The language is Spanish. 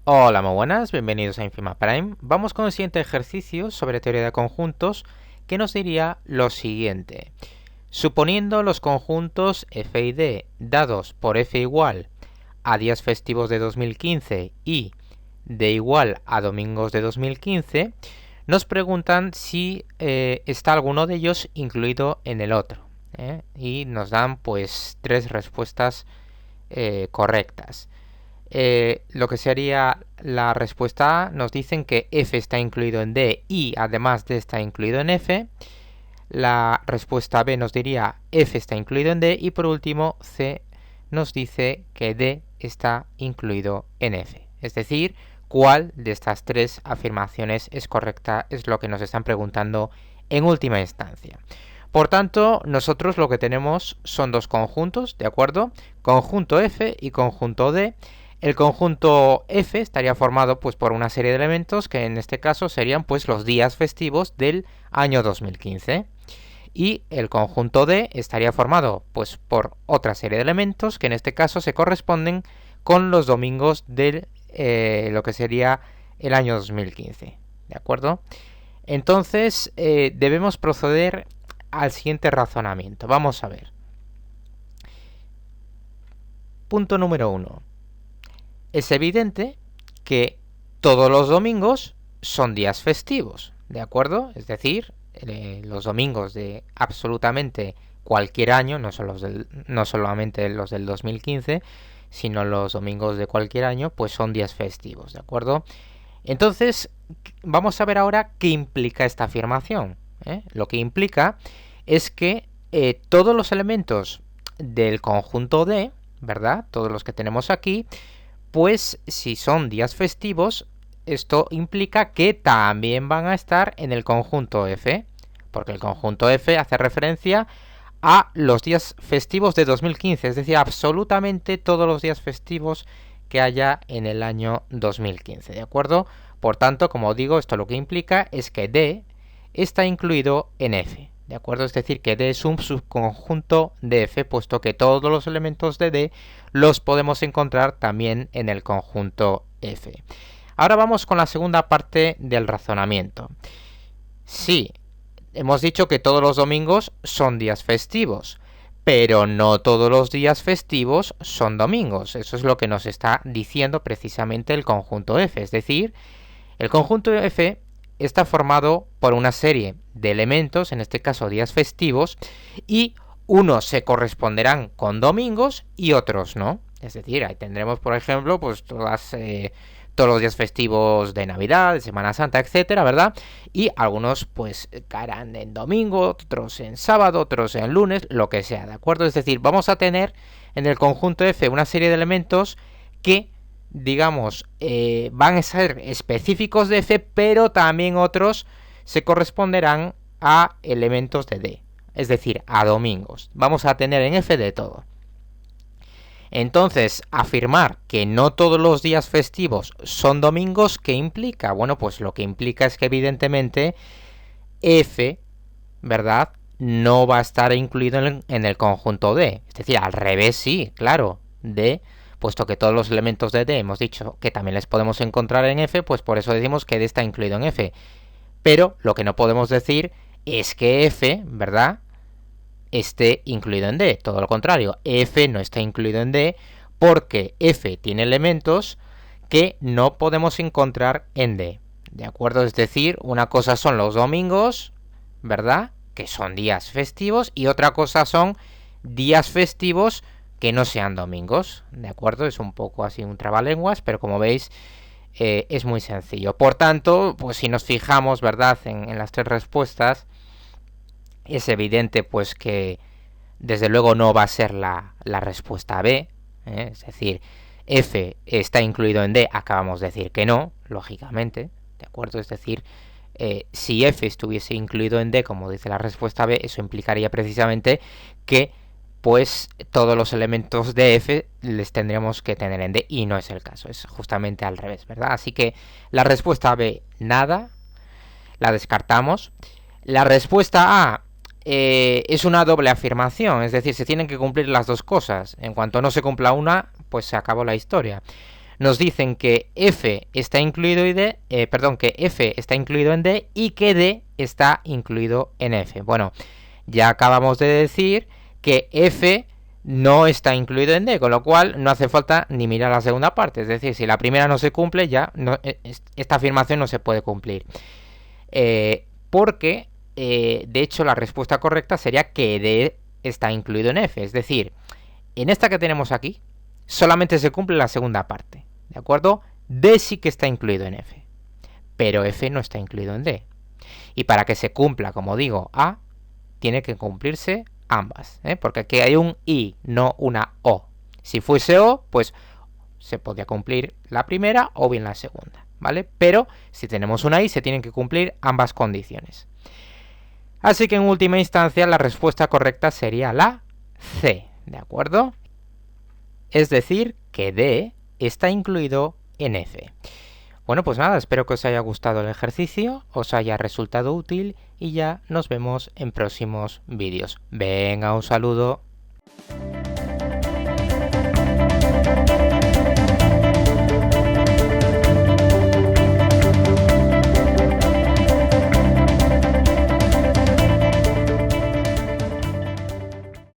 Hola, muy buenas, bienvenidos a Infima Prime. Vamos con el siguiente ejercicio sobre teoría de conjuntos que nos diría lo siguiente. Suponiendo los conjuntos f y d dados por f igual a días festivos de 2015 y d igual a domingos de 2015, nos preguntan si está alguno de ellos incluido en el otro. Y nos dan pues tres respuestas correctas. Lo que sería la respuesta A, nos dicen que f está incluido en d y además d está incluido en f. La respuesta B nos diría f está incluido en d y por último C nos dice que d está incluido en f. Es decir, cuál de estas tres afirmaciones es correcta es lo que nos están preguntando en última instancia. Por tanto, nosotros lo que tenemos son dos conjuntos, ¿de acuerdo? Conjunto f y conjunto d. El conjunto f estaría formado pues por una serie de elementos que en este caso serían pues los días festivos del año 2015. Y el conjunto D estaría formado pues por otra serie de elementos que en este caso se corresponden con los domingos de lo que sería el año 2015. ¿De acuerdo? Entonces debemos proceder al siguiente razonamiento. Vamos a ver. Punto número 1. Es evidente que todos los domingos son días festivos, ¿de acuerdo? Es decir, los domingos de absolutamente cualquier año, no solamente los del 2015, sino los domingos de cualquier año, pues son días festivos, ¿de acuerdo? Entonces, vamos a ver ahora qué implica esta afirmación. Lo que implica es que todos los elementos del conjunto D, ¿verdad? Todos los que tenemos aquí, pues si son días festivos, esto implica que también van a estar en el conjunto F, porque el conjunto F hace referencia a los días festivos de 2015, es decir, absolutamente todos los días festivos que haya en el año 2015, ¿de acuerdo? Por tanto, como digo, esto lo que implica es que D está incluido en F, ¿de acuerdo? Es decir, que D es un subconjunto de F, puesto que todos los elementos de D los podemos encontrar también en el conjunto F. Ahora vamos con la segunda parte del razonamiento. Sí, hemos dicho que todos los domingos son días festivos, pero no todos los días festivos son domingos. Eso es lo que nos está diciendo precisamente el conjunto F. Es decir, el conjunto F está formado por una serie de elementos, en este caso días festivos, y unos se corresponderán con domingos y otros no. Es decir, ahí tendremos, por ejemplo, pues todos los días festivos de Navidad, de Semana Santa, etcétera, ¿verdad? Y algunos pues caerán en domingo, otros en sábado, otros en lunes, lo que sea, ¿de acuerdo? Es decir, vamos a tener en el conjunto F una serie de elementos que, digamos, van a ser específicos de F, pero también otros se corresponderán a elementos de D, es decir, a domingos. Vamos a tener en F de todo. Entonces, afirmar que no todos los días festivos son domingos, ¿qué implica? Bueno, pues lo que implica es que evidentemente F, ¿verdad?, no va a estar incluido en el conjunto D. Es decir, al revés sí, claro, D, puesto que todos los elementos de D hemos dicho que también les podemos encontrar en F, pues por eso decimos que D está incluido en F. Pero lo que no podemos decir es que F, ¿verdad?, esté incluido en D. Todo lo contrario, F no está incluido en D porque F tiene elementos que no podemos encontrar en D. ¿De acuerdo? Es decir, una cosa son los domingos, ¿verdad?, que son días festivos, y otra cosa son días festivos que no sean domingos. ¿De acuerdo? Es un poco así un trabalenguas, pero como veis es muy sencillo. Por tanto, pues si nos fijamos, ¿verdad?, en las tres respuestas, es evidente pues que desde luego no va a ser la respuesta B, es decir, F está incluido en D, acabamos de decir que no, lógicamente, ¿de acuerdo? Es decir, si F estuviese incluido en D, como dice la respuesta B, eso implicaría precisamente que pues todos los elementos de F les tendríamos que tener en D, y no es el caso, es justamente al revés, ¿verdad? Así que la respuesta B, nada, la descartamos. La respuesta A es una doble afirmación, es decir, se tienen que cumplir las dos cosas. En cuanto no se cumpla una, pues se acabó la historia. nos dicen que F está incluido en D, que F está incluido en D y que D está incluido en F. Bueno, ya acabamos de decir que F no está incluido en D, con lo cual no hace falta ni mirar la segunda parte. Es decir, si la primera no se cumple, ya no, esta afirmación no se puede cumplir. Porque, de hecho, la respuesta correcta sería que D está incluido en F. Es decir, en esta que tenemos aquí, solamente se cumple la segunda parte. ¿De acuerdo? D sí que está incluido en F, pero F no está incluido en D. Y para que se cumpla, como digo, A, tiene que cumplirse ambas, porque aquí hay un I, no una O. Si fuese O, pues se podría cumplir la primera o bien la segunda, ¿vale? Pero si tenemos una I, se tienen que cumplir ambas condiciones. Así que en última instancia la respuesta correcta sería la C, ¿de acuerdo? Es decir, que D está incluido en F. Bueno, pues nada, espero que os haya gustado el ejercicio, os haya resultado útil y ya nos vemos en próximos vídeos. Venga, un saludo.